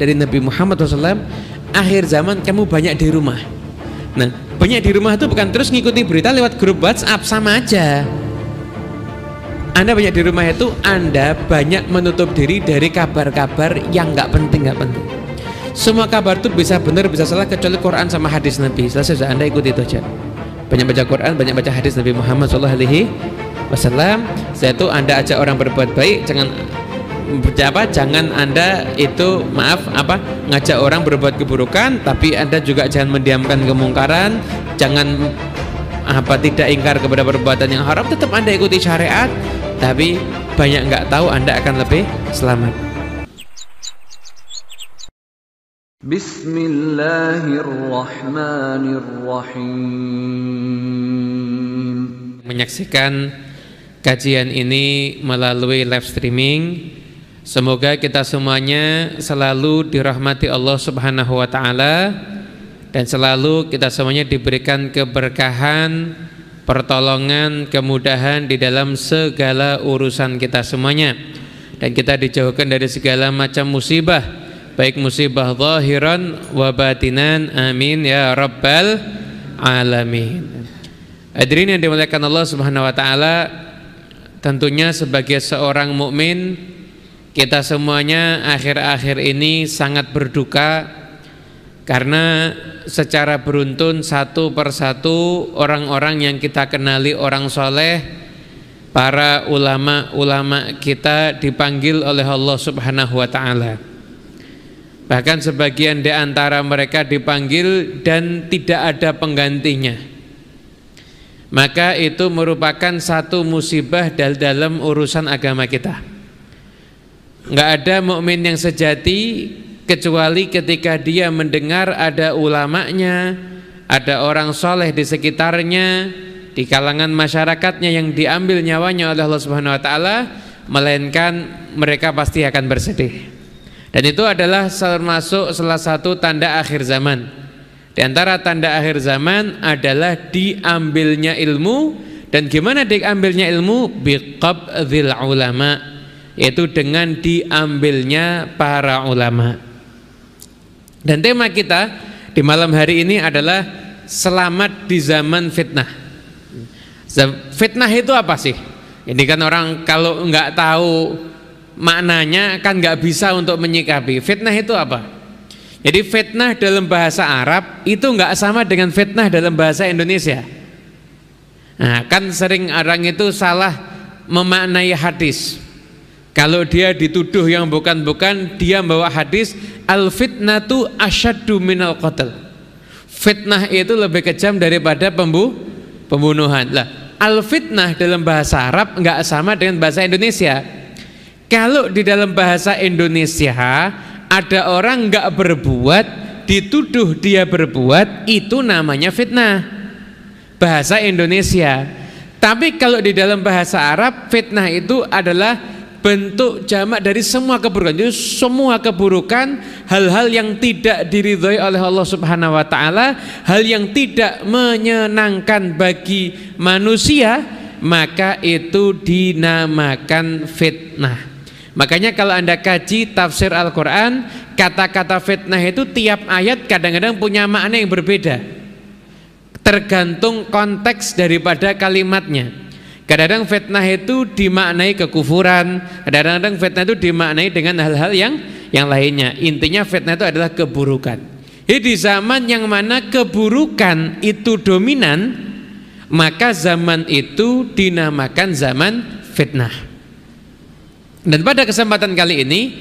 dari Nabi Muhammad SAW, akhir zaman kamu banyak di rumah. Nah, banyak di rumah itu bukan terus ngikuti berita lewat grup WhatsApp, sama aja. Anda banyak di rumah itu Anda banyak menutup diri dari kabar-kabar yang nggak penting. Semua kabar itu bisa benar bisa salah kecuali Quran sama hadis Nabi. Selesai, Anda ikuti itu aja. Banyak baca Quran, banyak baca hadis Nabi Muhammad SAW. Setelah itu Anda ajak orang berbuat baik, jangan Anda itu ngajak orang berbuat keburukan, tapi Anda juga jangan mendiamkan kemungkaran, jangan tidak ingkar kepada perbuatan yang haram. Tetap Anda ikuti syariat, tapi banyak nggak tahu, Anda akan lebih selamat. Bismillahirrahmanirrahim. Menyaksikan kajian ini melalui live streaming, semoga kita semuanya selalu dirahmati Allah Subhanahu wa taala dan selalu kita semuanya diberikan keberkahan, pertolongan, kemudahan di dalam segala urusan kita semuanya, dan kita dijauhkan dari segala macam musibah, baik musibah zahiran wa batinan, amin ya rabbal alamin. Hadirin yang dimuliakan Allah Subhanahu wa taala, tentunya sebagai seorang mukmin, kita semuanya akhir-akhir ini sangat berduka karena secara beruntun satu persatu orang-orang yang kita kenali orang soleh, para ulama-ulama kita dipanggil oleh Allah Subhanahu wa taala. Bahkan sebagian di antara mereka dipanggil dan tidak ada penggantinya. Maka itu merupakan satu musibah dalam urusan agama kita. Nggak ada mukmin yang sejati kecuali ketika dia mendengar ada ulamanya, ada orang soleh di sekitarnya, di kalangan masyarakatnya yang diambil nyawanya oleh Allah Subhanahu wa taala, melainkan mereka pasti akan bersedih. Dan itu adalah termasuk salah satu tanda akhir zaman. Di antara tanda akhir zaman adalah diambilnya ilmu. Dan gimana diambilnya ilmu? Biqabdhil ulama, yaitu dengan diambilnya para ulama. Dan tema kita di malam hari ini adalah selamat di zaman fitnah. Fitnah itu apa sih? Ini kan orang kalau nggak tahu maknanya kan nggak bisa untuk menyikapi. Fitnah itu apa? Jadi fitnah dalam bahasa Arab itu nggak sama dengan fitnah dalam bahasa Indonesia. Nah, kan sering orang itu salah memaknai hadis. Kalau dia dituduh yang bukan-bukan, dia bawa hadis al-fitnatu asyaddu minal qatl. Fitnah itu lebih kejam daripada pembunuhan. Lah, al-fitnah dalam bahasa Arab nggak sama dengan bahasa Indonesia. Kalau di dalam bahasa Indonesia ada orang nggak berbuat, dituduh dia berbuat, itu namanya fitnah, bahasa Indonesia. Tapi kalau di dalam bahasa Arab, fitnah itu adalah bentuk jamak dari semua keburukan. Jadi semua keburukan, hal-hal yang tidak diridhoi oleh Allah Subhanahu wa taala, hal yang tidak menyenangkan bagi manusia, maka itu dinamakan fitnah. Makanya kalau Anda kaji tafsir Al-Quran, kata-kata fitnah itu tiap ayat kadang-kadang punya makna yang berbeda, tergantung konteks daripada kalimatnya. Kadang-kadang fitnah itu dimaknai kekufuran, kadang-kadang fitnah itu dimaknai dengan hal-hal yang lainnya. Intinya fitnah itu adalah keburukan. Jadi di zaman yang mana keburukan itu dominan, maka zaman itu dinamakan zaman fitnah. Dan pada kesempatan kali ini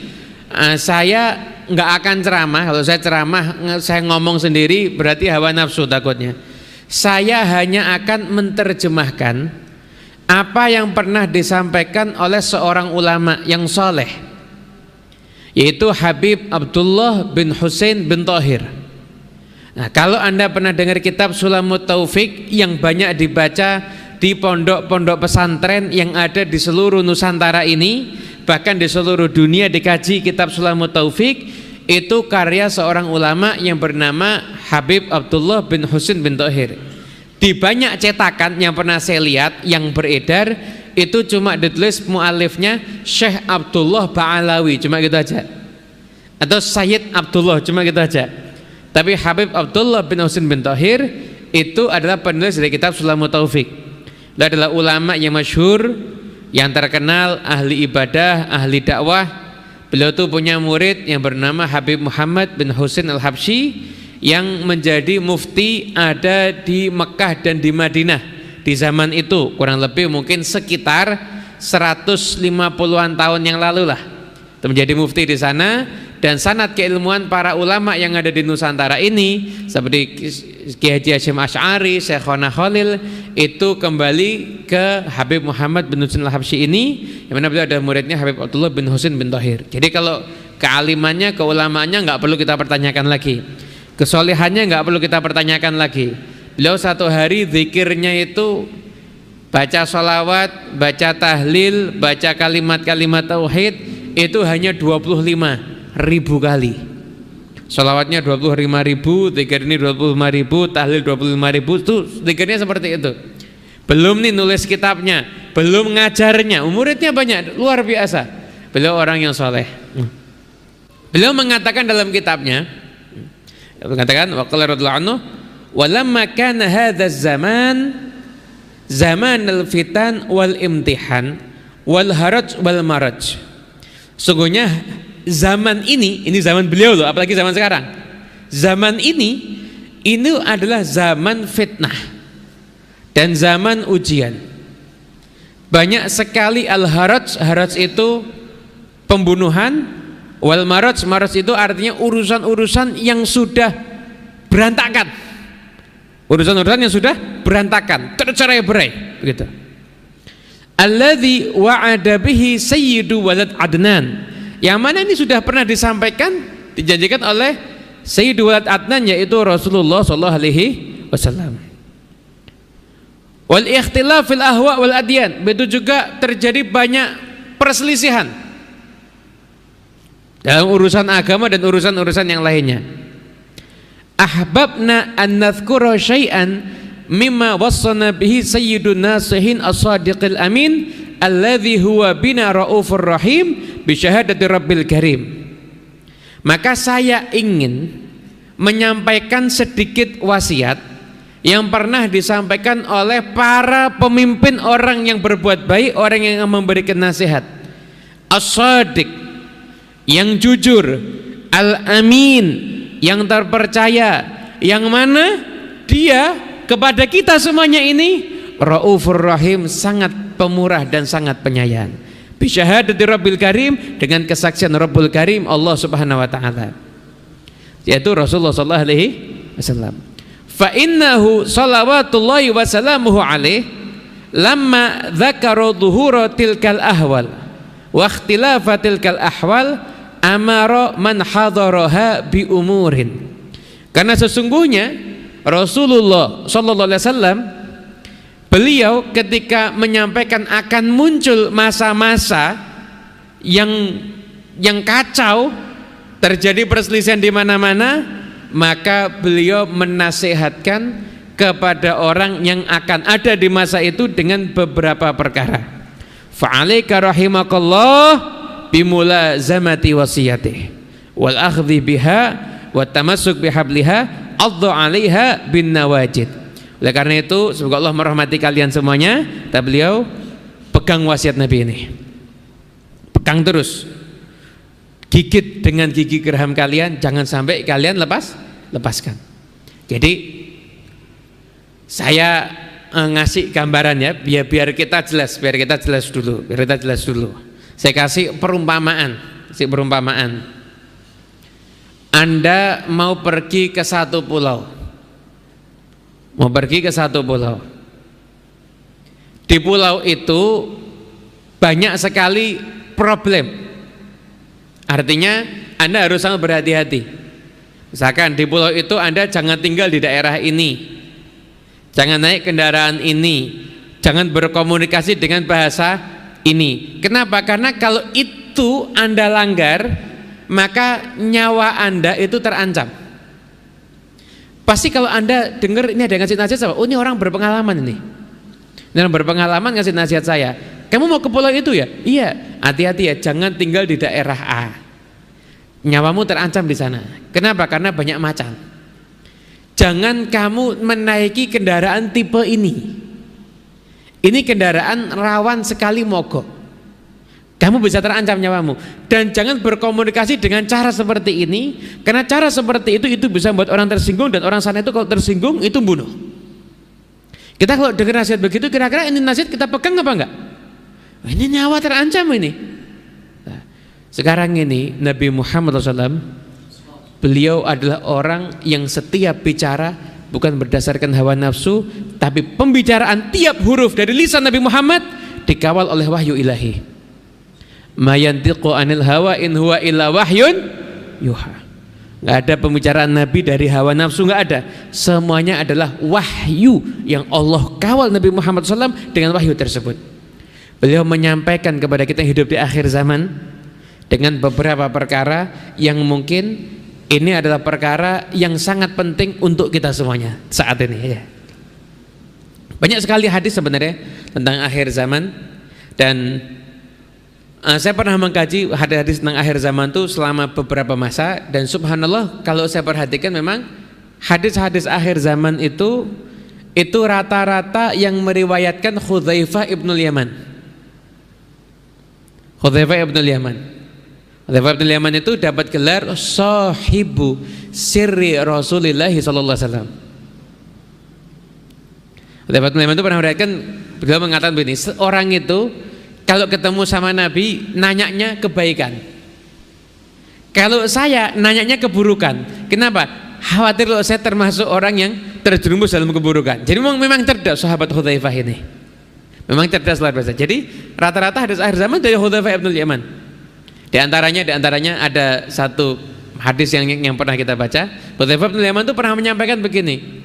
saya nggak akan ceramah. Kalau saya ceramah, saya ngomong sendiri berarti hawa nafsu takutnya. Saya hanya akan menerjemahkan apa yang pernah disampaikan oleh seorang ulama yang soleh, yaitu Habib Abdullah bin Husain bin Thahir. Nah, kalau Anda pernah dengar kitab Sulamut Taufik yang banyak dibaca di pondok-pondok pesantren yang ada di seluruh Nusantara ini, bahkan di seluruh dunia dikaji kitab Sulamut Taufik, itu karya seorang ulama yang bernama Habib Abdullah bin Husain bin Thahir. Di banyak cetakan yang pernah saya lihat yang beredar, itu cuma ditulis mu'alifnya Syekh Abdullah Ba'alawi, cuma gitu aja. atau Sayyid Abdullah, cuma gitu aja. Tapi Habib Abdullah bin Husin bin Thahir itu adalah penulis dari kitab Sulamut Taufik. Dia adalah ulama yang masyhur, yang terkenal, ahli ibadah, ahli dakwah. Beliau tuh punya murid yang bernama Habib Muhammad bin Husin Al-Habsyi yang menjadi mufti ada di Mekah dan di Madinah di zaman itu, kurang lebih mungkin sekitar 150-an tahun yang lalu lah. Itu menjadi mufti di sana, dan sanad keilmuan para ulama yang ada di Nusantara ini seperti Kiai Haji Hasyim Asy'ari, Syekhona Khalil, itu kembali ke Habib Muhammad bin Husin Al-Habsyi ini, yang mana beliau ada muridnya Habib Abdullah bin Husin bin Thahir. Jadi kalau kealimannya, keulamaannya nggak perlu kita pertanyakan lagi, kesolehannya nggak perlu kita pertanyakan lagi. Beliau satu hari zikirnya itu baca sholawat, baca tahlil, baca kalimat-kalimat tauhid itu hanya 25.000 kali. Sholawatnya 25.000, zikir ini 25.000, tahlil 25.000, itu zikirnya seperti itu. Belum nih nulis kitabnya, belum ngajarnya, muridnya banyak, luar biasa. Beliau orang yang soleh. Beliau mengatakan dalam kitabnya, mengatakan waqala radhiyallahu anhu, walamma kana hadzal zaman zamanul fitan wal imtihan wal haraj wal maraj. Sungguhnya zaman ini zaman beliau loh, apalagi zaman sekarang. Zaman ini adalah zaman fitnah dan zaman ujian. Banyak sekali al-haraj, haraj itu pembunuhan, wal maraj, maraj itu artinya urusan-urusan yang sudah berantakan. Urusan-urusan yang sudah berantakan, tercerai-berai, begitu. Alladzi wa'ada bihi sayyidu walad Adnan, yang mana ini sudah pernah disampaikan, dijanjikan oleh Sayyidu walad Adnan, yaitu Rasulullah sallallahu alaihi wasallam. Wal ikhtilaf fil ahwa wal adyan, begitu juga terjadi banyak perselisihan dalam urusan agama dan urusan-urusan yang lainnya. Ahbabna an nadhkura syai'an mimma wassana bihi sayyidun nasihin as-sadiqil amin alladhi huwa bina raufur rahim bi syahadati rabbil karim. Maka saya ingin menyampaikan sedikit wasiat yang pernah disampaikan oleh para pemimpin, orang yang berbuat baik, orang yang memberikan nasihat, as-sadiq, yang jujur, al-amin, yang terpercaya, yang mana dia kepada kita semuanya ini raufur rahim, sangat pemurah dan sangat penyayang. Bisyahadati rabbil karim, dengan kesaksian Rabbul Karim, Allah subhanahu wa ta'ala, yaitu Rasulullah sallallahu alaihi wasallam. Fa innahu salawatullahi wa salamuhu alaih lamma dzakara dhuhura tilkal ahwal wa ikhtilafa tilkal ahwal amara man hadaraha bi umurin. Karena sesungguhnya Rasulullah sallallahu alaihi wasallam, beliau ketika menyampaikan akan muncul masa-masa yang kacau, terjadi perselisihan di mana-mana, maka beliau menasihatkan kepada orang yang akan ada di masa itu dengan beberapa perkara. Fa'alaika rahimakallah bimulazamati wasiyatih wal akhdhi biha wa tamassuk bihabliha addu 'alaiha bin nawajid. Oleh karena itu, semoga Allah merahmati kalian semuanya, kata beliau, pegang wasiat Nabi ini, pegang terus, gigit dengan gigi geraham kalian, jangan sampai kalian lepaskan. Jadi saya ngasih gambaran ya, biar kita jelas dulu. Saya kasih perumpamaan. Anda mau pergi ke satu pulau. Di pulau itu banyak sekali problem. Artinya Anda harus sangat berhati-hati. Misalkan di pulau itu Anda jangan tinggal di daerah ini, jangan naik kendaraan ini, jangan berkomunikasi dengan bahasa ini. Kenapa? Karena kalau itu Anda langgar, maka nyawa Anda itu terancam. Pasti kalau Anda dengar ini ada yang ngasih nasihat, oh ini orang berpengalaman ini. Ini orang berpengalaman ngasih nasihat saya. Kamu mau ke pulau itu ya? Iya, hati-hati ya, jangan tinggal di daerah A. Nyawamu terancam di sana. Kenapa? Karena banyak macan. Jangan kamu menaiki kendaraan tipe ini. Ini kendaraan rawan sekali mogok. Kamu bisa terancam nyawamu. Dan jangan berkomunikasi dengan cara seperti ini, karena cara seperti itu bisa membuat orang tersinggung, dan orang sana itu kalau tersinggung itu bunuh. Kita kalau dengar nasihat begitu, kira-kira ini nasihat kita pegang apa enggak? Ini nyawa terancam ini. Nah, sekarang ini Nabi Muhammad SAW, beliau adalah orang yang setiap bicara bukan berdasarkan hawa nafsu, tapi pembicaraan tiap huruf dari lisan Nabi Muhammad dikawal oleh wahyu ilahi. Ma yantiqu anil hawa in huwa illa wahyun yuha. Nggak ada pembicaraan Nabi dari hawa nafsu, nggak ada. Semuanya adalah wahyu yang Allah kawal Nabi Muhammad SAW dengan wahyu tersebut. Beliau menyampaikan kepada kita yang hidup di akhir zaman dengan beberapa perkara yang mungkin ini adalah perkara yang sangat penting untuk kita semuanya saat ini ya. Banyak sekali hadis sebenarnya tentang akhir zaman, dan saya pernah mengkaji hadis-hadis tentang akhir zaman itu selama beberapa masa, dan subhanallah kalau saya perhatikan memang hadis-hadis akhir zaman itu rata-rata yang meriwayatkan Hudzaifah ibnul Yaman. Hudzaifah ibnul Yaman. Hudzaifah ibnul Yaman itu dapat gelar sahibu sirri Rasulullah sallallahu alaihi wasallam. Hudzaifah ibnul Yaman itu pernah meriwayatkan, beliau mengatakan begini, seorang itu kalau ketemu sama Nabi nanyanya kebaikan. Kalau saya nanyanya keburukan. Kenapa? Khawatir loh saya termasuk orang yang terjerumus dalam keburukan. Jadi memang cerdas sahabat Hudzaifah ini. Memang cerdas luar biasa. Jadi rata-rata hadis akhir zaman dari Hudzaifah ibnul Yaman. Di antaranya ada satu hadis yang pernah kita baca. Hudzaifah ibnul Yaman itu pernah menyampaikan begini.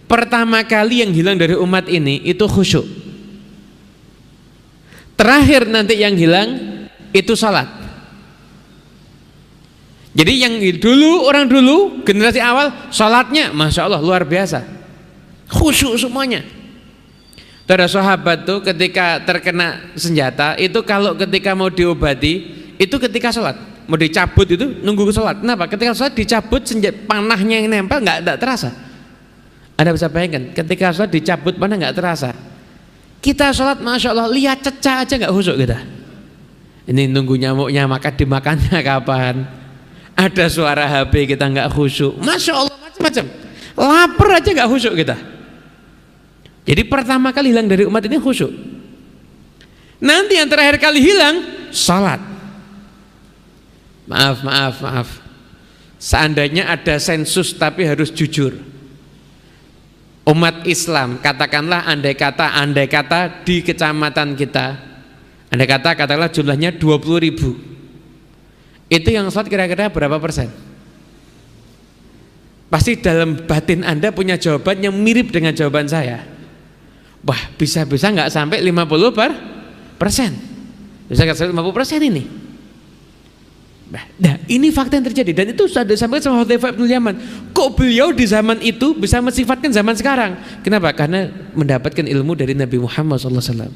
Pertama kali yang hilang dari umat ini itu khusyuk. Terakhir nanti yang hilang itu salat. Jadi yang dulu, orang dulu generasi awal salatnya masya Allah luar biasa, khusyuk semuanya. Ada sahabat tuh ketika terkena senjata itu kalau ketika mau diobati itu ketika salat, mau dicabut itu nunggu salat. Kenapa? Ketika salat dicabut panahnya yang nempel nggak terasa. Anda bisa bayangkan ketika salat dicabut panah nggak terasa. Kita sholat masya Allah lihat cecah aja nggak khusyuk kita. Ini nunggu nyamuknya dimakannya kapan. Ada suara HP kita nggak khusyuk. Masya Allah macam-macam. Lapar aja nggak khusyuk kita. Jadi pertama kali hilang dari umat ini khusyuk. Nanti yang terakhir kali hilang sholat. Maaf. Seandainya ada sensus tapi harus jujur. Umat Islam, katakanlah andai kata di kecamatan kita, andai kata katakanlah jumlahnya 20.000, itu yang sholat kira-kira berapa persen? Pasti dalam batin Anda punya jawaban yang mirip dengan jawaban saya. Wah, bisa-bisa nggak sampai 50%, bisa nggak sampai 50% ini. Nah, ini fakta yang terjadi, dan itu sudah disampaikan sama Hudzaifah ibnul Yaman. Kok beliau di zaman itu bisa mensifatkan zaman sekarang? Kenapa? Karena mendapatkan ilmu dari Nabi Muhammad SAW.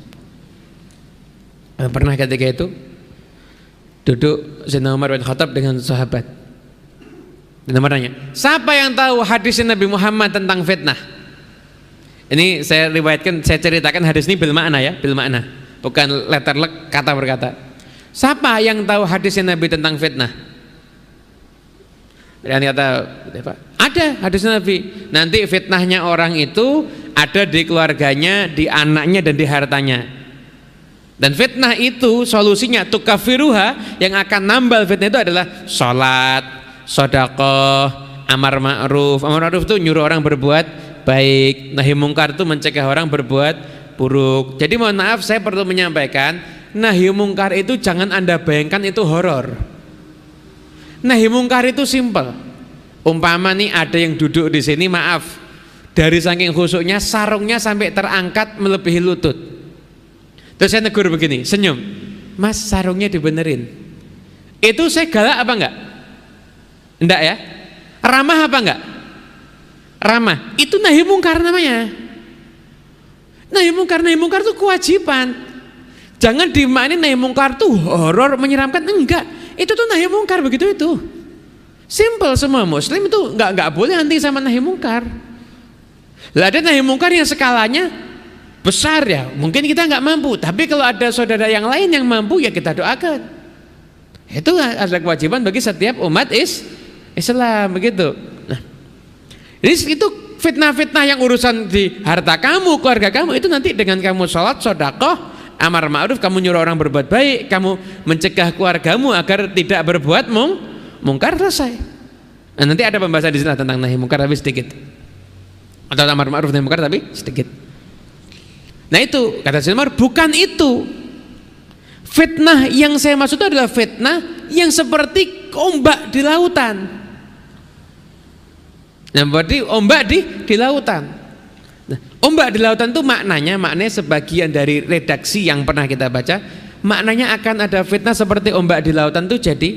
Pernah ketika itu duduk Sayyidina Umar bin Khattab dengan sahabat. Dan Umar nanya, siapa yang tahu hadisnya Nabi Muhammad tentang fitnah? Ini saya riwayatkan, saya ceritakan hadis ini bil makna ya, bil makna, bukan letter luck kata per kata. Siapa yang tahu hadisnya Nabi tentang fitnah? Dan kata, ada hadisnya Nabi. Nanti fitnahnya orang itu ada di keluarganya, di anaknya, dan di hartanya. Dan fitnah itu solusinya tukafiruha, yang akan nambal fitnah itu adalah sholat, sedekah, amar ma'ruf. Amar ma'ruf itu nyuruh orang berbuat baik, nahi mungkar itu mencegah orang berbuat buruk. Jadi mohon maaf saya perlu menyampaikan, nahi mungkar itu jangan Anda bayangkan itu horor. Nahi mungkar itu simpel. Umpama nih ada yang duduk di sini, maaf, dari saking khusyuknya sarungnya sampai terangkat melebihi lutut. Terus saya negur begini, senyum, Mas sarungnya dibenerin. Itu saya galak apa enggak? Enggak ya? Ramah apa enggak? Ramah. Itu nahi mungkar namanya. Nahi mungkar itu kewajiban. Jangan dimaknai nahi mungkar tuh horor menyeramkan, enggak. Itu tuh nahi mungkar begitu itu. Simple, semua muslim itu nggak boleh anti sama nahi mungkar. Lah ada nahi mungkar yang skalanya besar ya, mungkin kita nggak mampu, tapi kalau ada saudara yang lain yang mampu ya kita doakan. Itu adalah kewajiban bagi setiap umat Islam begitu. Nah, jadi itu fitnah-fitnah yang urusan di harta kamu, keluarga kamu, itu nanti dengan kamu sholat, sedekah, amar ma'ruf, kamu nyuruh orang berbuat baik, kamu mencegah keluargamu agar tidak berbuat mungkar, selesai. Nah, nanti ada pembahasan di sini tentang nahi mungkar tapi sedikit, atau amar ma'ruf nahi mungkar tapi sedikit. Nah itu kata Sayyidina Umar, bukan itu. Fitnah yang saya maksud itu adalah fitnah yang seperti ombak di lautan. Nah, berarti ombak di lautan. Nah, ombak di lautan itu maknanya sebagian dari redaksi yang pernah kita baca, maknanya akan ada fitnah seperti ombak di lautan itu. Jadi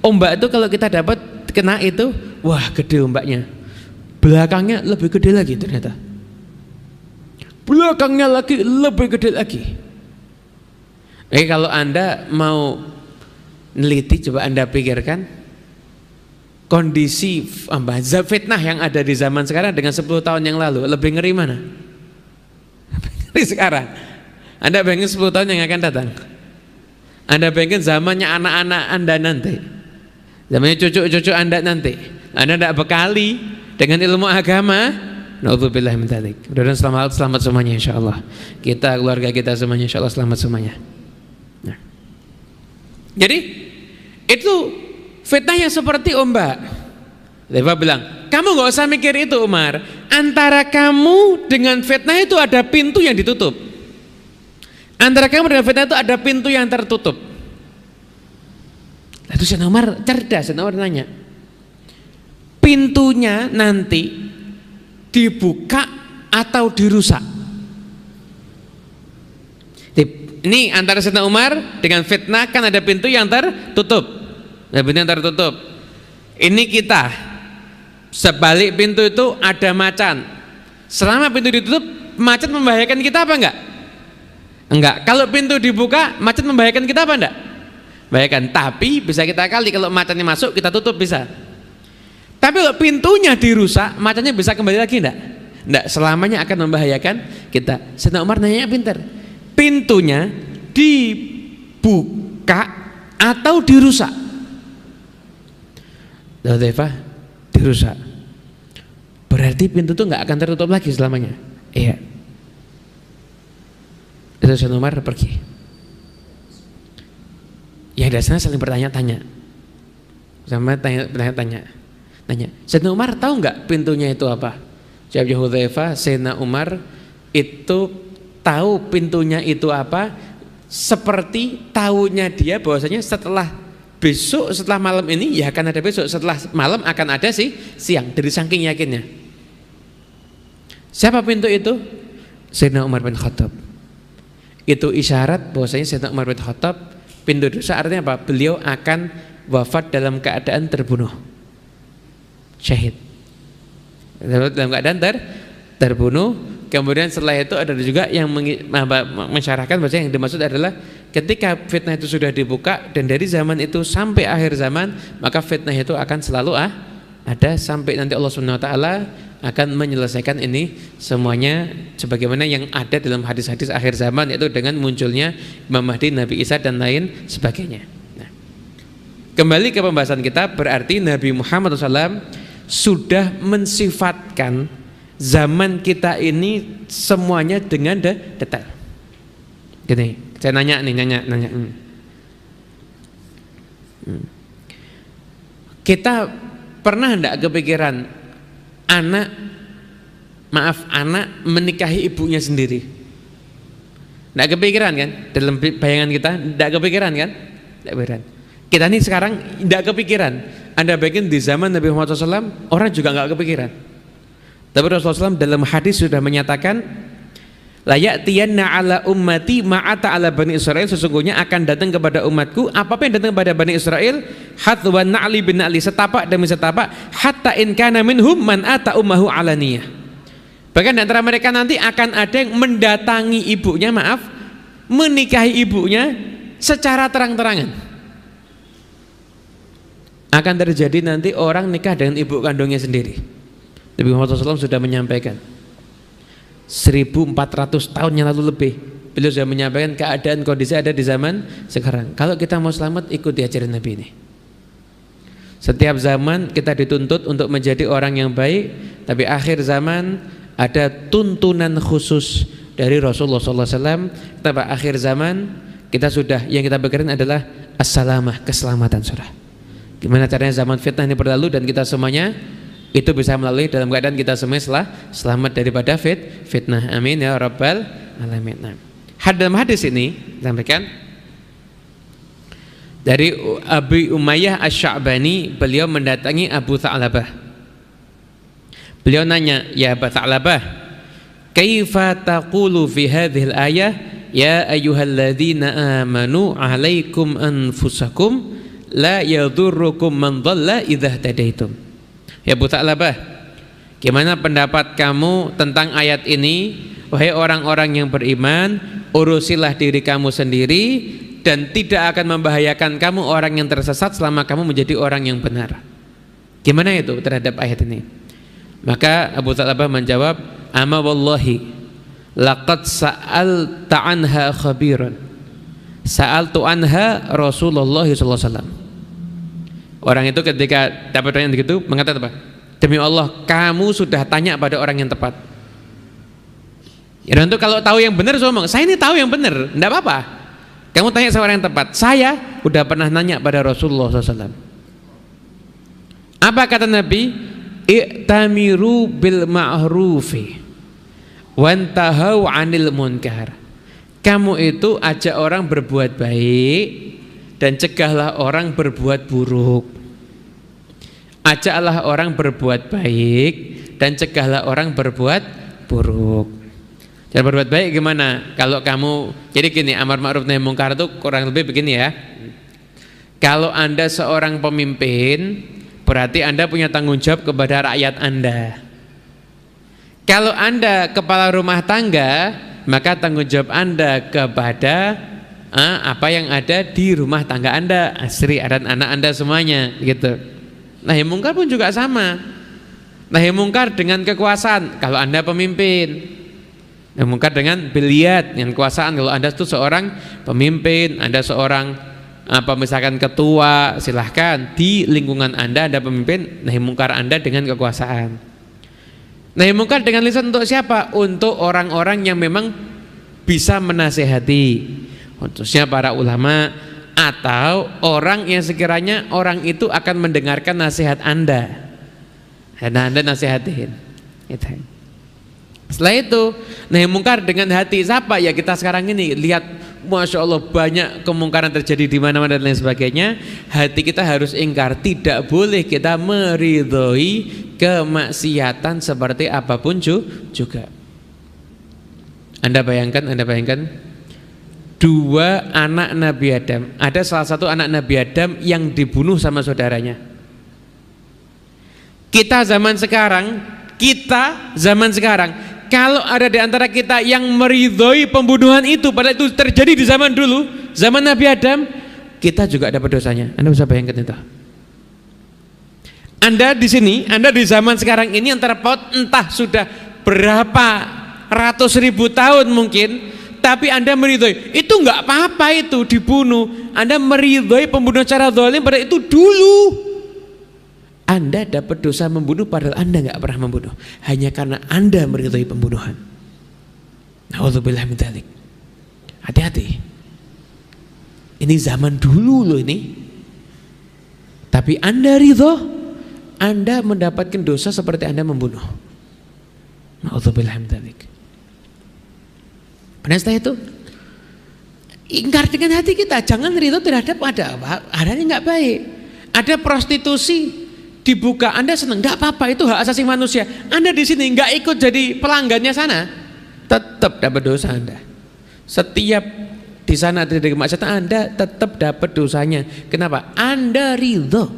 ombak itu kalau kita dapat kena itu, wah gede ombaknya, belakangnya lebih gede lagi ternyata, belakangnya lagi lebih gede lagi. Kalau Anda mau neliti, coba Anda pikirkan kondisi fitnah yang ada di zaman sekarang dengan 10 tahun yang lalu, lebih ngeri mana? Lebih ngeri sekarang. Anda bayangin 10 tahun yang akan datang, Anda bayangin zamannya anak-anak Anda nanti, zamannya cucu-cucu Anda nanti, Anda tidak bekali dengan ilmu agama. Na'udzubillah min dzalik. Mudah-mudahan selamat semuanya insyaallah. Kita, keluarga kita semuanya insyaallah selamat semuanya. Nah. Jadi itu fitnah yang seperti ombak. Leva bilang, kamu nggak usah mikir itu Umar. Antara kamu dengan fitnah itu ada pintu yang ditutup. Antara kamu dengan fitnah itu ada pintu yang tertutup. Lalu Sayyidina Umar cerdas, Sayyidina Umar nanya, pintunya nanti dibuka atau dirusak? Ini antara Sayyidina Umar dengan fitnah kan ada pintu yang tertutup. Ada pintu yang tertutup. Ini kita, sebalik pintu itu ada macan. Selama pintu ditutup, macan membahayakan kita apa enggak? Enggak. Kalau pintu dibuka, macan membahayakan kita apa enggak? Membahayakan. Tapi bisa kita kali, kalau macannya masuk kita tutup bisa. Tapi kalau pintunya dirusak, macannya bisa kembali lagi enggak? Enggak, selamanya akan membahayakan kita. Sayyidina Umar nanya pintar. Pintunya dibuka atau dirusak? Hudzaifah, dirusak. Berarti pintu itu nggak akan tertutup lagi selamanya. Iya. Itu Sayyidina Umar pergi. Ya dasarnya saling bertanya-tanya. Sama tanya-tanya. Nanya, Sayyidina Umar tahu nggak pintunya itu apa? Jawab Hudzaifah, Sayyidina Umar itu tahu pintunya itu apa, seperti tahunya dia bahwasanya setelah besok, setelah malam ini ya akan ada besok, setelah malam akan ada siang, dari saking yakinnya. Siapa pintu itu? Sayyidina Umar bin Khattab. Itu isyarat bahwasanya Sayyidina Umar bin Khattab, pintu dosa artinya apa? Beliau akan wafat dalam keadaan terbunuh, syahid, dalam keadaan terbunuh. Kemudian setelah itu ada juga yang mensyarahkan bahwa yang dimaksud adalah ketika fitnah itu sudah dibuka dan dari zaman itu sampai akhir zaman, maka fitnah itu akan selalu ada sampai nanti Allah Subhanahu wa taala akan menyelesaikan ini semuanya sebagaimana yang ada dalam hadis-hadis akhir zaman, yaitu dengan munculnya Imam Mahdi, Nabi Isa dan lain sebagainya. Nah, kembali ke pembahasan kita, berarti Nabi Muhammad SAW sudah mensifatkan zaman kita ini semuanya dengan detail. Gini, saya nanya. Kita pernah enggak kepikiran anak menikahi ibunya sendiri? Enggak kepikiran kan? Dalam bayangan kita enggak kepikiran kan? Enggak kepikiran. Kita ini sekarang enggak kepikiran. Anda bayangin di zaman Nabi Muhammad SAW orang juga enggak kepikiran. Tapi Rasulullah SAW dalam hadis sudah menyatakan, la ya'tiyanna ala ummati ma'ata ala bani Israel, sesungguhnya akan datang kepada umatku apa yang datang kepada bani Israel, hathwan na'li bin na'li, setapak demi setapak, hatta in kana minhum man ata ummahu alaniyah. Bahkan di antara mereka nanti akan ada yang mendatangi ibunya, menikahi ibunya secara terang-terangan. akan terjadi nanti orang nikah dengan ibu kandungnya sendiri. Nabi Muhammad SAW sudah menyampaikan 1400 tahun yang lalu lebih, beliau sudah menyampaikan keadaan kondisi ada di zaman sekarang. Kalau kita mau selamat, ikuti ajaran Nabi ini. Setiap zaman kita dituntut untuk menjadi orang yang baik, tapi akhir zaman ada tuntunan khusus dari Rasulullah SAW. Tapi akhir zaman kita sudah, yang kita pikirin adalah as-salamah, keselamatan. Surah gimana caranya zaman fitnah ini berlalu dan kita semuanya itu bisa melalui dalam keadaan kita semua selamat daripada fitnah. Amin ya rabbal alamin. Nah, dalam hadis ini disampaikan dari Abi Umayyah Asy-Sya'bani, beliau mendatangi Abu Tha'labah. Beliau nanya, "Ya Abu Tha'labah, kaifa taqulu fi hadhil ayah ya ayyuhalladzina amanu 'alaikum anfusakum la yadurrukum man dhalla idza tadaitum." Ya Abu Tha'labah, gimana pendapat kamu tentang ayat ini? Wahai orang-orang yang beriman, urusilah diri kamu sendiri dan tidak akan membahayakan kamu orang yang tersesat selama kamu menjadi orang yang benar. Gimana itu terhadap ayat ini? Maka Abu Tha'labah menjawab, "Ama wallahi laqad sa'alta anha khabiran. Sa'altu anha Rasulullah sallallahu alaihi wasallam." Orang itu ketika dapat pertanyaan begitu mengatakan apa? "Demi Allah, kamu sudah tanya pada orang yang tepat." Ya, untuk kalau tahu yang benar ngomong, "Saya ini tahu yang benar." Enggak apa-apa. Kamu tanya sama orang yang tepat. Saya udah pernah nanya pada Rasulullah SAW. Apa kata Nabi? I'tamiru bil ma'rufi wantahau 'anil munkar. Kamu itu ajak orang berbuat baik dan cegahlah orang berbuat buruk. Ajaklah orang berbuat baik dan cegahlah orang berbuat buruk. Cara berbuat baik gimana? Kalau kamu, jadi gini, amar ma'ruf nahi munkar itu kurang lebih begini ya. Kalau Anda seorang pemimpin, berarti Anda punya tanggung jawab kepada rakyat Anda. Kalau Anda kepala rumah tangga, maka tanggung jawab Anda kepada apa yang ada di rumah tangga Anda, istri dan anak Anda semuanya, gitu. Nahi munkar pun juga sama. Nahi munkar dengan kekuasaan, kalau Anda pemimpin. Nahi munkar dengan biliat, dengan kekuasaan, kalau Anda itu seorang pemimpin, Anda seorang misalkan ketua, silahkan di lingkungan Anda pemimpin. Nahi munkar Anda dengan kekuasaan. Nahi munkar dengan lisan untuk siapa? Untuk orang-orang yang memang bisa menasehati, khususnya para ulama atau orang yang sekiranya orang itu akan mendengarkan nasihat Anda dan Anda nasihatin. Setelah itu nahi munkar dengan hati. Siapa? Ya kita sekarang ini lihat, Masya Allah banyak kemungkaran terjadi di mana-mana dan lain sebagainya. Hati kita harus ingkar. Tidak boleh kita meridhoi kemaksiatan seperti apapun juga. Anda bayangkan dua anak Nabi Adam. Ada salah satu anak Nabi Adam yang dibunuh sama saudaranya. Kita zaman sekarang, kalau ada di antara kita yang meridhoi pembunuhan itu, padahal itu terjadi di zaman dulu, zaman Nabi Adam, kita juga dapat dosanya. Anda bisa bayangkan itu. Anda di sini, Anda di zaman sekarang ini antara entah sudah berapa ratus ribu tahun mungkin, tapi Anda meridhoi, itu nggak apa-apa itu dibunuh. Anda meridhoi pembunuhan secara zalim pada itu dulu. Anda dapat dosa membunuh padahal Anda nggak pernah membunuh, hanya karena Anda meridhoi pembunuhan. Na'udzubillah min dzalik. Hati-hati. Ini zaman dulu loh ini. Tapi Anda ridho, Anda mendapatkan dosa seperti Anda membunuh. Na'udzubillah min dzalik. Pada setelah itu ingkar dengan hati kita, jangan ridho terhadap adanya nggak baik. Ada prostitusi dibuka, Anda senang, nggak apa-apa, itu hak asasi manusia. Anda di sini nggak ikut jadi pelanggannya sana, tetap dapat dosa Anda. Setiap di sana terjadi kemaksiatan, Anda tetap dapat dosanya. Kenapa? Anda ridho.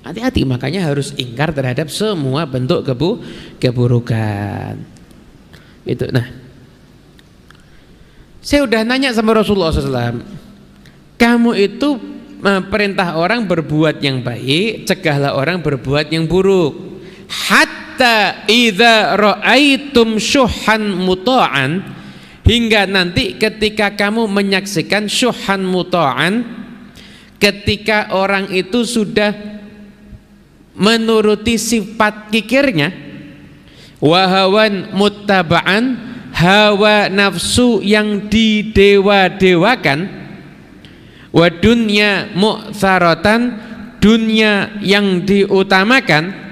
Hati-hati, makanya harus ingkar terhadap semua bentuk keburukan. Itu. Nah, saya udah nanya sama Rasulullah SAW, kamu itu perintah orang berbuat yang baik, cegahlah orang berbuat yang buruk. Hatta idza ra'aitum syuhan muta'an, hingga nanti ketika kamu menyaksikan syuhan muta'an, ketika orang itu sudah menuruti sifat kikirnya, wahawan muttaba'an, hawa nafsu yang didewa-dewakan, wa dunya mu'tsaratan, dunia yang diutamakan,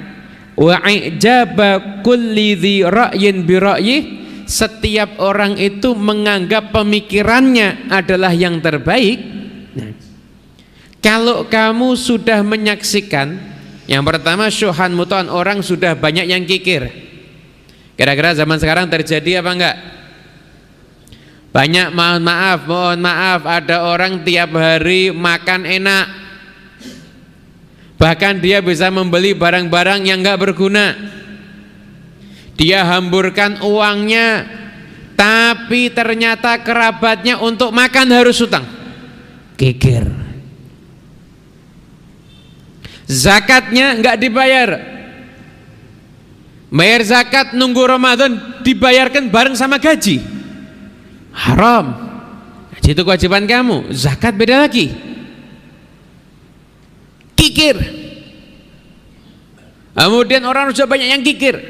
wa ijaba kulli dzi ra'yin bi ra'yih, setiap orang itu menganggap pemikirannya adalah yang terbaik. Nah, kalau kamu sudah menyaksikan yang pertama syuhan mutan, orang sudah banyak yang kikir. Kira-kira zaman sekarang terjadi apa enggak? Banyak, mohon maaf, ada orang tiap hari makan enak, bahkan dia bisa membeli barang-barang yang enggak berguna. Dia hamburkan uangnya, tapi ternyata kerabatnya untuk makan harus hutang. Kikir. Zakatnya enggak dibayar, bayar zakat nunggu Ramadan dibayarkan bareng sama gaji, haram. Gaji itu kewajiban kamu, zakat beda lagi. Kikir. Kemudian orang sudah banyak yang kikir,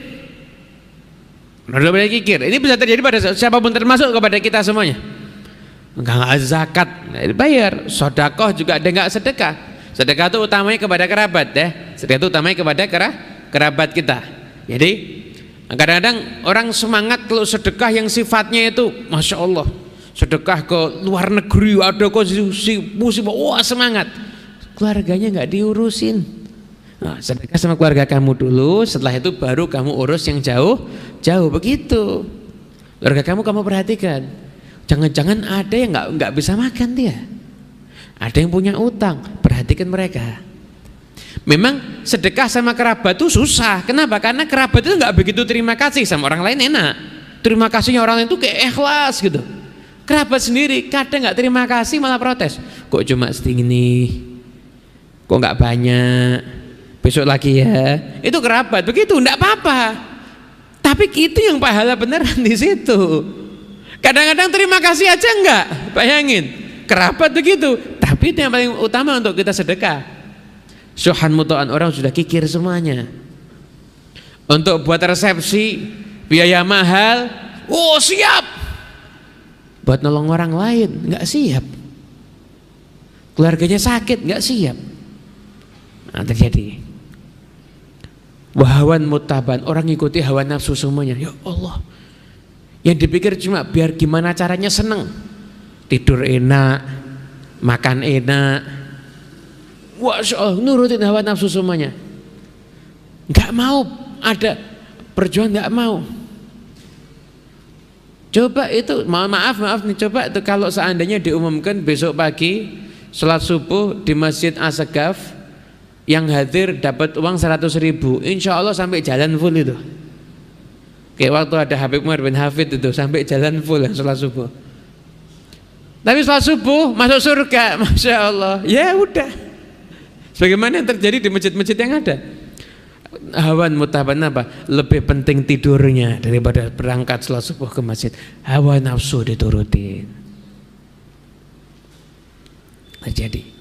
ini bisa terjadi pada siapapun, termasuk kepada kita semuanya. Enggak zakat dibayar, sedekah juga ada enggak sedekah. Sedekah itu utamanya kepada kerabat ya. Sedekah itu utamanya kepada kerabat kita. Jadi kadang-kadang orang semangat kalau sedekah yang sifatnya itu Masya Allah, sedekah ke luar negeri, ada kok musibah, wah semangat. Keluarganya nggak diurusin. Nah, sedekah sama keluarga kamu dulu, setelah itu baru kamu urus yang jauh begitu. Keluarga kamu perhatikan. Jangan-jangan ada yang nggak bisa makan dia. Ada yang punya utang, perhatikan mereka. Memang sedekah sama kerabat itu susah. Kenapa? Karena kerabat itu nggak begitu terima kasih, sama orang lain enak. Terima kasihnya orang lain itu kayak ikhlas gitu. Kerabat sendiri kadang nggak terima kasih malah protes. Kok cuma segini? Kok nggak banyak? Besok lagi ya. Itu kerabat begitu, nggak apa-apa. Tapi itu yang pahala beneran di situ. Kadang-kadang terima kasih aja enggak, bayangin. Kerabat begitu. Tapi itu yang paling utama untuk kita sedekah. Syuhan mutoan, orang sudah kikir semuanya. Untuk buat resepsi biaya mahal, oh siap. Buat nolong orang lain nggak siap. Keluarganya sakit nggak siap. Nah, terjadi. Wahawan mutaban, orang ngikuti hawa nafsu semuanya. Ya Allah. Yang dipikir cuma biar gimana caranya seneng. Tidur enak, makan enak, Masya Allah, nurutin hawa nafsu semuanya. Nggak mau ada perjuangan, nggak mau. Coba itu, maaf nih, coba itu kalau seandainya diumumkan besok pagi sholat subuh di Masjid As-Sagaf, yang hadir dapat uang 100.000, insya Allah sampai jalan full itu. Kayak waktu ada Habib Umar bin Hafid itu, sampai jalan full yang sholat subuh. Tapi sholat subuh masuk surga, Masya Allah. Ya udah, sebagaimana yang terjadi di masjid-masjid yang ada. Hawan mutaban apa? Lebih penting tidurnya daripada berangkat sholat subuh ke masjid. Hawa nafsu diturutin. Jadi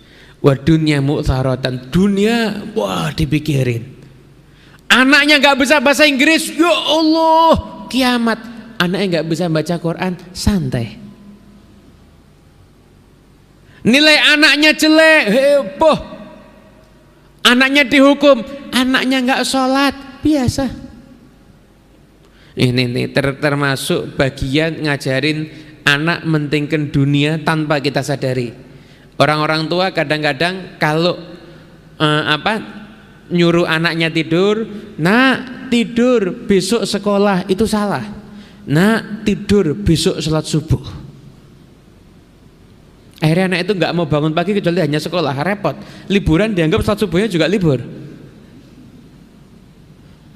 wa dunya mu'tharatan, dunia wah dipikirin. Anaknya nggak bisa bahasa Inggris, ya Allah, kiamat. Anaknya nggak bisa baca Quran, santai. Nilai anaknya jelek, heboh. Anaknya dihukum, anaknya nggak sholat, biasa. Ini termasuk bagian ngajarin anak mentingkan dunia tanpa kita sadari. Orang-orang tua kadang-kadang kalau nyuruh anaknya tidur, nak tidur besok sekolah, itu salah. Nak tidur besok sholat subuh. Akhirnya anak itu nggak mau bangun pagi kecuali hanya sekolah, repot. Liburan dianggap sholat subuhnya juga libur.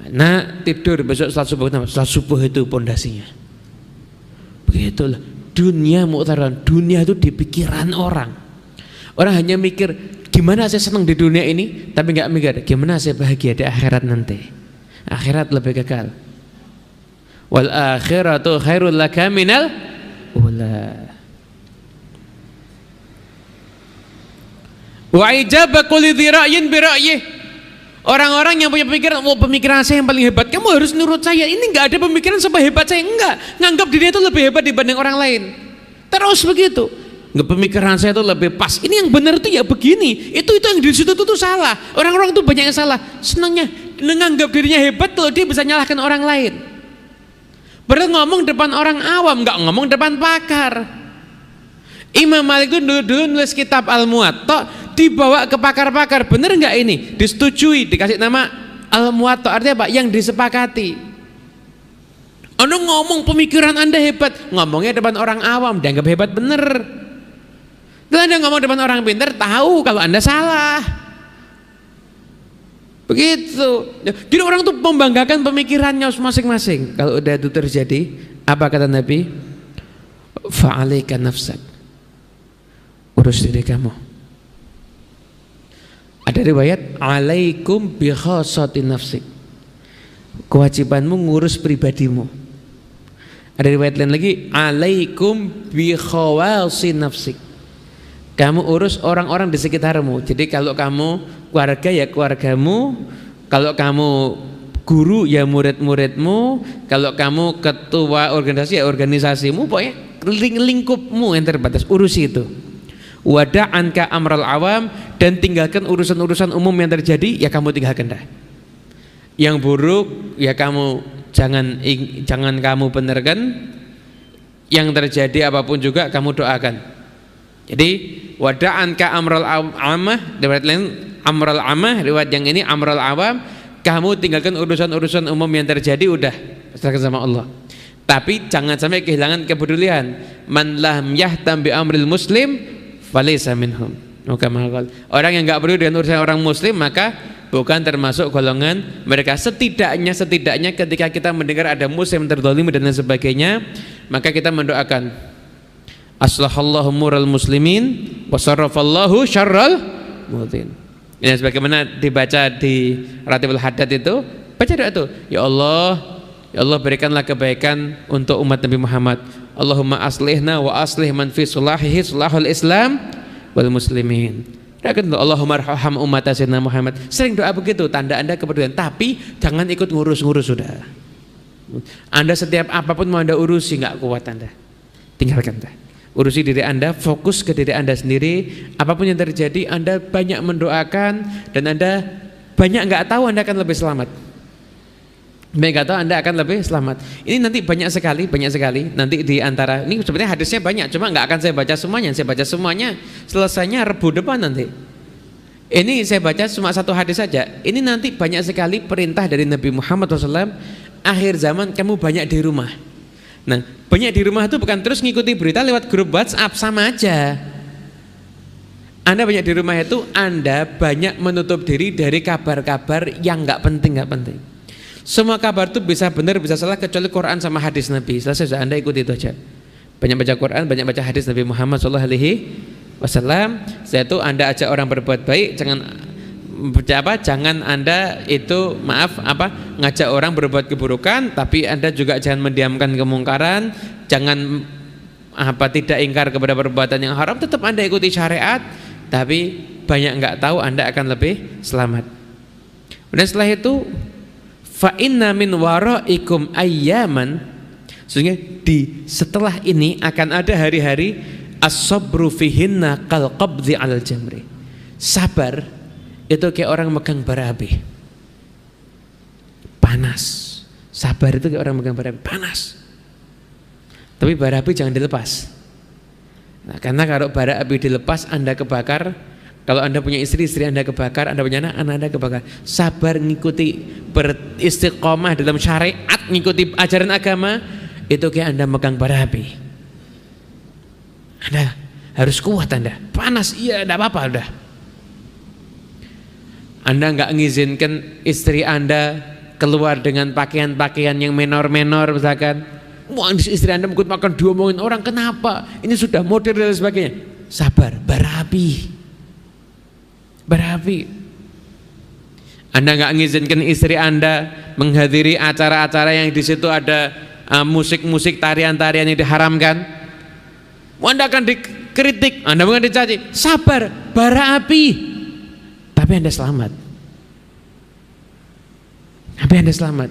Nak tidur besok sholat subuh, sholat subuh itu pondasinya. Begitulah dunia mu'taran, dunia itu di pikiran orang. Orang hanya mikir gimana saya senang di dunia ini, tapi nggak mikir gimana saya bahagia di akhirat nanti. Akhirat lebih kekal. Wal akhiratu khairul laka minal ula. Wa ijaba kulli dzi ra'yin bi ra'yih. Orang-orang yang punya pemikiran, pemikiran saya yang paling hebat, kamu harus nurut saya. Ini enggak ada pemikiran sampai hebat saya, enggak. Nganggap dirinya itu lebih hebat dibanding orang lain. Terus begitu. Enggak, pemikiran saya itu lebih pas. Ini yang benar itu ya begini. Itu yang di situ itu salah. Orang-orang itu banyak yang salah. Senangnya menganggap dirinya hebat kalau dia bisa nyalahkan orang lain. Padahal ngomong depan orang awam, enggak ngomong depan pakar. Imam Malik itu dulu nulis kitab Al-Muwatta, dibawa ke pakar-pakar, bener nggak ini? Disetujui, dikasih nama Al-Muwatta, artinya apa? Yang disepakati. Anda ngomong pemikiran Anda hebat, ngomongnya depan orang awam, dianggap hebat bener. Dan Anda ngomong depan orang pintar, tahu kalau Anda salah. Begitu. Jadi orang tuh membanggakan pemikirannya masing-masing. Kalau udah itu terjadi, apa kata Nabi? Fa'alaika nafsak. Urus diri kamu. Ada riwayat alaikum bi khassati nafsik. Kewajibanmu ngurus pribadimu. Ada riwayat lain lagi alaikum bi khawasi nafsik. Kamu urus orang-orang di sekitarmu. Jadi kalau kamu keluarga ya keluargamu, kalau kamu guru ya murid-muridmu, kalau kamu ketua organisasi ya organisasimu, pokoknya lingkupmu yang terbatas, urusi itu. Wada'anka amral awam, dan tinggalkan urusan-urusan umum yang terjadi, ya kamu tinggalkan dah. Yang buruk ya kamu jangan kamu benarkan. Yang terjadi apapun juga kamu doakan. Jadi wada'anka amral amah, riwayat lain amral amah, riwayat yang ini amral awam, kamu tinggalkan urusan-urusan umum yang terjadi, udah serahkan sama Allah. Tapi jangan sampai kehilangan kepedulian. Man lam yahtam bi amril muslim falaysa minhum. Orang yang enggak peduli dengan urusan orang muslim maka bukan termasuk golongan mereka. Setidaknya ketika kita mendengar ada muslim terzalimi dan lain sebagainya, maka kita mendoakan aslahallahu mural muslimin wa sarrafallahu syarral mutin. Ini sebagaimana dibaca di Ratibul Haddad itu, baca doa itu, ya Allah berikanlah kebaikan untuk umat Nabi Muhammad. Allahumma aslihna wa aslih man fi sulahihi sulahul Islam wal muslimin. Allahumma arham umat Sayyidina Muhammad. Sering doa begitu, tanda Anda kepedulian. Tapi jangan ikut ngurus-ngurus sudah. Anda setiap apapun mau Anda urusi, nggak kuat Anda. Tinggalkan dah. Urusi diri Anda, fokus ke diri Anda sendiri. Apapun yang terjadi, Anda banyak mendoakan dan Anda banyak nggak tahu, Anda akan lebih selamat. Mereka tahu Anda akan lebih selamat. Ini nanti banyak sekali nanti di antara ini sebenarnya hadisnya banyak, cuma nggak akan saya baca semuanya. Saya baca semuanya selesainya Rebu depan nanti. Ini saya baca cuma satu hadis saja. Ini nanti banyak sekali perintah dari Nabi Muhammad SAW. Akhir zaman kamu banyak di rumah. Nah, banyak di rumah itu bukan terus ngikuti berita lewat grup WhatsApp, sama aja. Anda banyak di rumah itu Anda banyak menutup diri dari kabar-kabar yang nggak penting. Semua kabar itu bisa benar bisa salah kecuali Quran sama hadis Nabi. Selesai sudah, Anda ikuti itu aja. Banyak baca Quran, banyak baca hadis Nabi Muhammad SAW. Setelah itu Anda ajak orang berbuat baik, jangan Anda itu ngajak orang berbuat keburukan, tapi Anda juga jangan mendiamkan kemungkaran, jangan tidak ingkar kepada perbuatan yang haram. Tetap Anda ikuti syariat, tapi banyak nggak tahu, Anda akan lebih selamat. Dan setelah itu fa inna min waraikum ayyaman, sehingga setelah ini akan ada hari-hari as-sabru fihinna kal qabdhi al jamri. Sabar itu kayak orang megang bara api, panas. Sabar itu kayak orang megang bara api, panas. Tapi bara api jangan dilepas. Nah, karena kalau bara api dilepas Anda kebakar. Kalau Anda punya istri Anda kebakar, Anda punya anak Anda kebakar. Sabar, ngikuti, beristiqomah dalam syariat, ngikuti ajaran agama, itu kayak Anda megang bara api. Anda harus kuat, Anda panas, iya, tidak apa-apa udah. Anda nggak mengizinkan istri Anda keluar dengan pakaian-pakaian yang menor-menor misalkan. Wah, istri Anda mungkin makan diomongin orang, kenapa? Ini sudah modern dan sebagainya. Sabar, bara api. berapi. Anda nggak mengizinkan istri Anda menghadiri acara-acara yang di situ ada musik-musik, tarian-tarian yang diharamkan. Anda akan dikritik, Anda akan dicaci. Sabar, bara api, tapi Anda selamat. Tapi Anda selamat.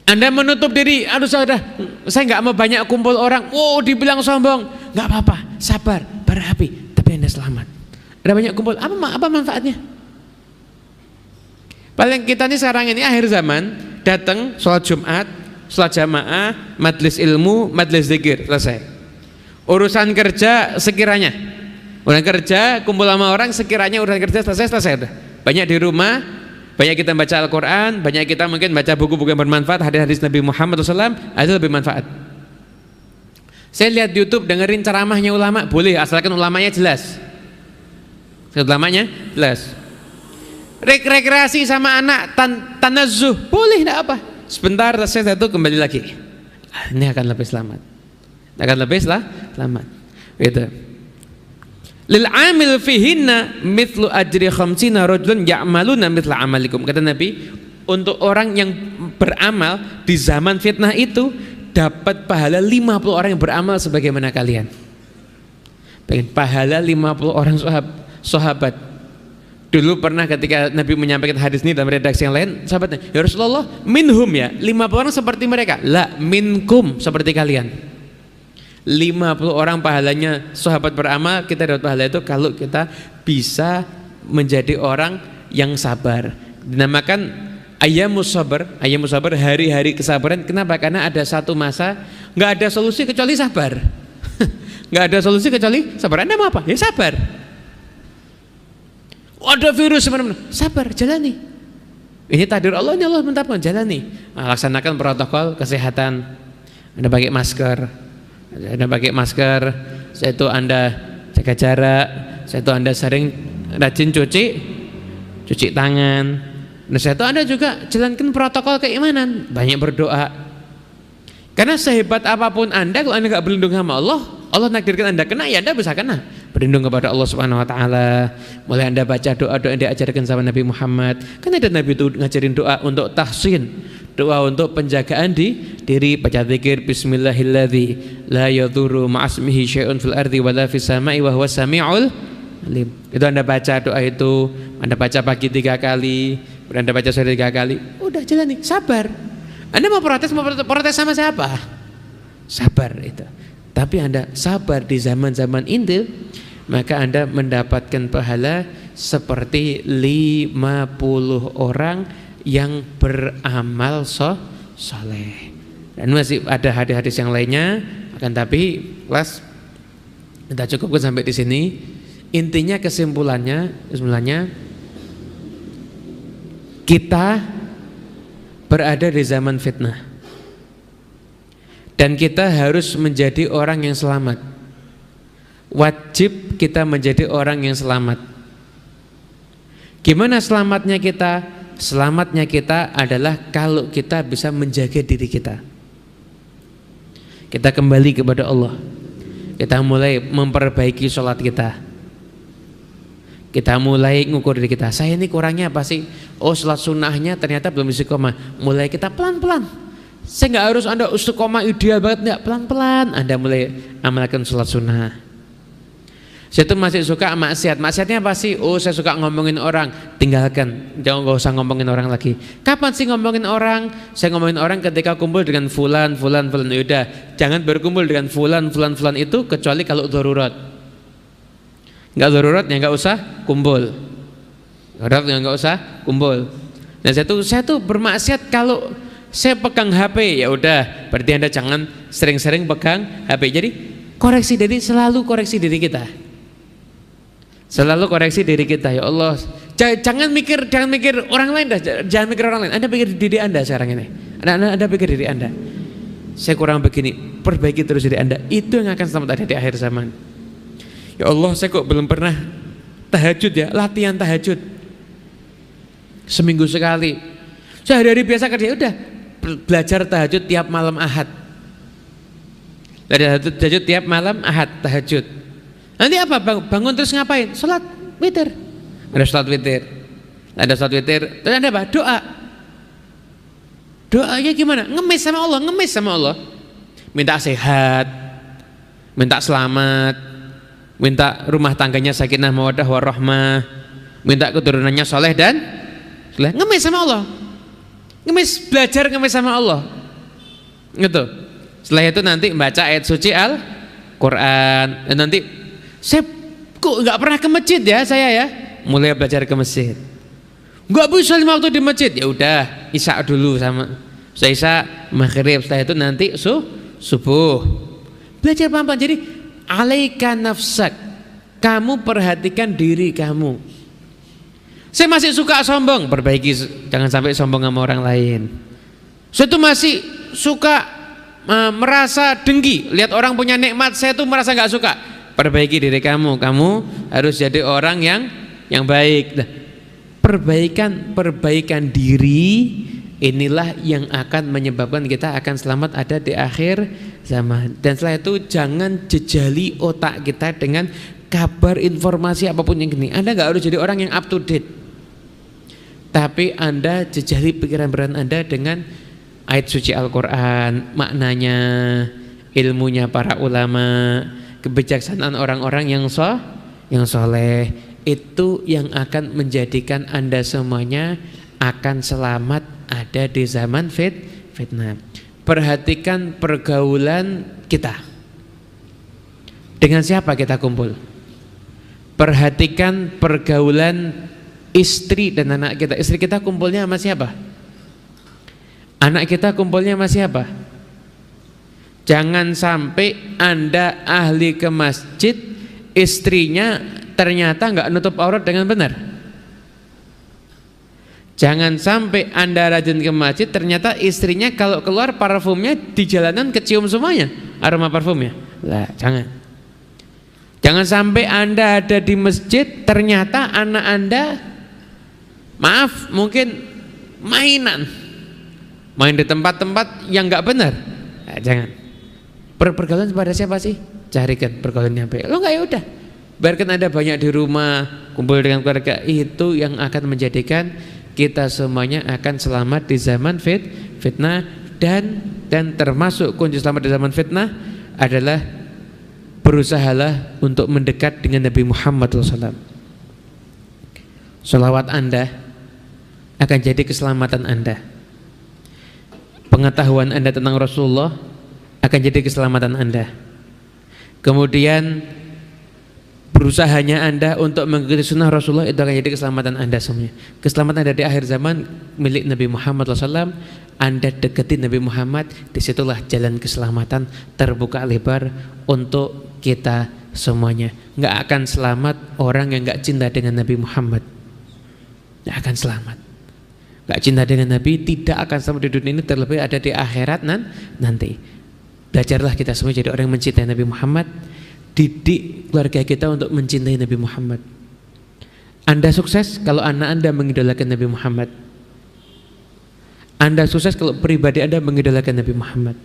Anda menutup diri, aduh saya nggak mau banyak kumpul orang. Oh, dibilang sombong, nggak apa-apa, sabar, bara api, tapi Anda selamat. Ada banyak kumpul, apa manfaatnya? Paling kita ini sekarang ini akhir zaman, datang sholat Jumat, sholat jamaah, majlis ilmu, majlis zikir, selesai. Urusan kerja sekiranya, urusan kerja kumpul sama orang sekiranya urusan kerja selesai udah. Banyak di rumah, banyak kita baca Al-Quran, banyak kita mungkin baca buku-buku yang bermanfaat, hadis-hadis Nabi Muhammad SAW, itu lebih manfaat. Saya lihat di YouTube, dengerin ceramahnya ulama, boleh asalkan ulamanya jelas. Ulamanya jelas. Rekreasi sama anak, tanazzuh, boleh, tidak apa. Sebentar selesai itu kembali lagi. Ini akan lebih selamat. Akan lebih selamat. Gitu. Lil amil fihinna mithlu ajri khamsina rajulun ya'maluna mithla amalikum. Kata Nabi, untuk orang yang beramal di zaman fitnah itu dapat pahala 50 orang yang beramal sebagaimana kalian. Pengen pahala 50 orang sahabat. Dulu pernah ketika Nabi menyampaikan hadis ini dalam redaksi yang lain, sahabatnya, ya Rasulullah, minhum ya, 50 orang seperti mereka. La minkum, seperti kalian. 50 orang pahalanya sahabat beramal, kita dapat pahala itu kalau kita bisa menjadi orang yang sabar. Dinamakan ayyamus sabar, hari-hari kesabaran. Kenapa? Karena ada satu masa nggak ada solusi kecuali sabar. Nggak ada solusi kecuali sabar. Anda mau apa? Ya sabar. Ada virus mana-mana, sabar, jalani. Ini takdir Allah, ini Allah menetapkan, jalani. Laksanakan protokol kesehatan. Anda pakai masker, saya itu Anda jaga jarak, saya itu Anda sering rajin cuci tangan. Nah, saya itu Anda juga jalankan protokol keimanan, banyak berdoa. Karena sehebat apapun Anda, kalau Anda nggak berlindung sama Allah nakdirkan Anda kena, ya Anda bisa kena. Berlindung kepada Allah Subhanahu Wa Taala. Mulai Anda baca doa-doa yang diajarkan sama Nabi Muhammad. Kan ada Nabi itu ngajarin doa untuk tahsin, doa untuk penjagaan diri, baca zikir Bismillahilladzi la yadhurru ma'asmihi syai'un fil ardi wala fis sama'i wa huwas sami'ul alim. Itu Anda baca doa itu, Anda baca pagi 3 kali, Anda baca sore 3 kali. Udah jalani, sabar. Anda mau protes sama siapa? Sabar itu. Tapi Anda sabar di zaman-zaman itu, maka Anda mendapatkan pahala seperti 50 orang yang beramal soleh. Dan masih ada hadis-hadis yang lainnya, akan tapi kita cukupkan sampai di sini. Intinya kesimpulannya kita berada di zaman fitnah dan kita harus menjadi orang yang selamat. Wajib kita menjadi orang yang selamat. Gimana selamatnya kita? Selamatnya kita adalah kalau kita bisa menjaga diri kita. Kita kembali kepada Allah. Kita mulai memperbaiki sholat kita. Kita mulai ngukur diri kita. Saya ini kurangnya apa sih? Oh, sholat sunnahnya ternyata belum istiqomah. Mulai kita pelan-pelan. Saya nggak harus Anda istiqomah ideal banget, nggak, pelan-pelan Anda mulai amalkan sholat sunnah. Saya tuh masih suka maksiat. Maksiatnya apa sih? Oh, saya suka ngomongin orang. Tinggalkan, jangan, nggak usah ngomongin orang lagi. Kapan sih ngomongin orang? Saya ngomongin orang ketika kumpul dengan fulan. Yaudah, jangan berkumpul dengan fulan itu kecuali kalau darurat. Nggak darurat ya nggak usah kumpul. Darurat ya nggak usah kumpul. Nah, saya tuh bermaksiat kalau saya pegang HP, ya udah, berarti Anda jangan sering-sering pegang HP. Jadi selalu koreksi diri kita. Selalu koreksi diri kita, ya Allah. Jangan mikir orang lain dah, jangan mikir orang lain. Anda pikir diri Anda sekarang ini. Anda pikir diri Anda. Saya kurang begini, perbaiki terus diri Anda. Itu yang akan selamat ada di akhir zaman. Ya Allah, saya kok belum pernah tahajud ya, latihan tahajud. Seminggu sekali. Sehari-hari biasa kerja, udah belajar tahajud tiap malam Ahad. Tahajud tiap malam Ahad, tahajud. Nanti apa? Bangun terus ngapain? Salat witir. ada sholat witir. Ada sholat witir, terus ada apa? Doa. Doanya gimana? Ngemis sama Allah, ngemis sama Allah. Minta sehat, minta selamat, minta rumah tangganya sakinah mawaddah warahmah, minta keturunannya soleh dan ngemis sama Allah. Ngemis, belajar ngemis sama Allah. Gitu. Setelah itu nanti baca ayat suci Al-Quran. Dan nanti saya kok nggak pernah ke masjid ya saya ya. Mulai belajar ke masjid. Nggak bisa 5 waktu di masjid. Ya udah, isya dulu sama. Setelah isya, maghrib. Setelah itu nanti subuh. Belajar pelan-pelan. Jadi alaika nafsak. Kamu perhatikan diri kamu. Saya masih suka sombong, perbaiki, jangan sampai sombong sama orang lain. Saya tuh masih suka merasa dengki, lihat orang punya nikmat, saya tuh merasa nggak suka. Perbaiki diri kamu, kamu harus jadi orang yang baik. Nah, perbaikan diri inilah yang akan menyebabkan kita akan selamat ada di akhir zaman. Dan setelah itu jangan jejali otak kita dengan kabar informasi apapun yang gini. Anda nggak harus jadi orang yang up to date, tapi Anda jejali pikiran Anda dengan ayat suci Al-Quran, maknanya, ilmunya para ulama, kebijaksanaan orang-orang yang soleh. Itu yang akan menjadikan Anda semuanya akan selamat ada di zaman fitnah. Perhatikan pergaulan kita. Dengan siapa kita kumpul? Perhatikan pergaulan istri dan anak kita. Istri kita kumpulnya sama siapa? Anak kita kumpulnya sama siapa? Jangan sampai Anda ahli ke masjid, istrinya ternyata nggak nutup aurat dengan benar. Jangan sampai Anda rajin ke masjid, ternyata istrinya kalau keluar parfumnya di jalanan kecium semuanya aroma parfumnya. Lah, jangan. Jangan sampai Anda ada di masjid, ternyata anak Anda, maaf, mungkin main di tempat-tempat yang nggak benar. Nah, jangan. Pergaulan pada siapa sih? Carikan pergaulannya baik. Lo nggak, ya udah, biarkan Anda banyak di rumah, kumpul dengan keluarga. Itu yang akan menjadikan kita semuanya akan selamat di zaman fitnah. Dan termasuk kunci selamat di zaman fitnah adalah berusahalah untuk mendekat dengan Nabi Muhammad SAW. Salawat Anda akan jadi keselamatan Anda. Pengetahuan Anda tentang Rasulullah akan jadi keselamatan Anda. Kemudian berusahanya Anda untuk mengikuti sunnah Rasulullah, itu akan jadi keselamatan Anda semuanya. Keselamatan Anda di akhir zaman milik Nabi Muhammad SAW. Anda dekati Nabi Muhammad, disitulah jalan keselamatan terbuka lebar untuk kita semuanya. Nggak akan selamat orang yang nggak cinta dengan Nabi Muhammad. Nggak akan selamat. Nggak cinta dengan Nabi tidak akan selamat di dunia ini, terlebih ada di akhirat nanti. Belajarlah kita semua jadi orang yang mencintai Nabi Muhammad. Didik keluarga kita untuk mencintai Nabi Muhammad. Anda sukses kalau anak Anda mengidolakan Nabi Muhammad. Anda sukses kalau pribadi Anda mengidolakan Nabi Muhammad.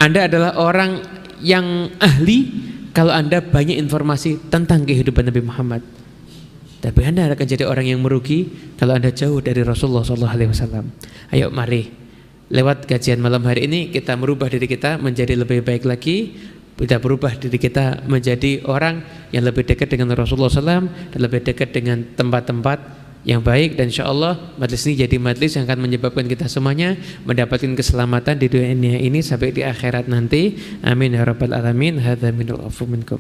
Anda adalah orang yang ahli kalau Anda banyak informasi tentang kehidupan Nabi Muhammad. Tapi Anda akan jadi orang yang merugi kalau Anda jauh dari Rasulullah SAW. Ayo mari, lewat kajian malam hari ini kita merubah diri kita menjadi lebih baik lagi. Kita berubah diri kita menjadi orang yang lebih dekat dengan Rasulullah SAW dan lebih dekat dengan tempat-tempat yang baik. Dan insya Allah majlis ini jadi majlis yang akan menyebabkan kita semuanya mendapatkan keselamatan di dunia ini sampai di akhirat nanti. Amin ya rabbal alamin. Hadza minal afu minkum.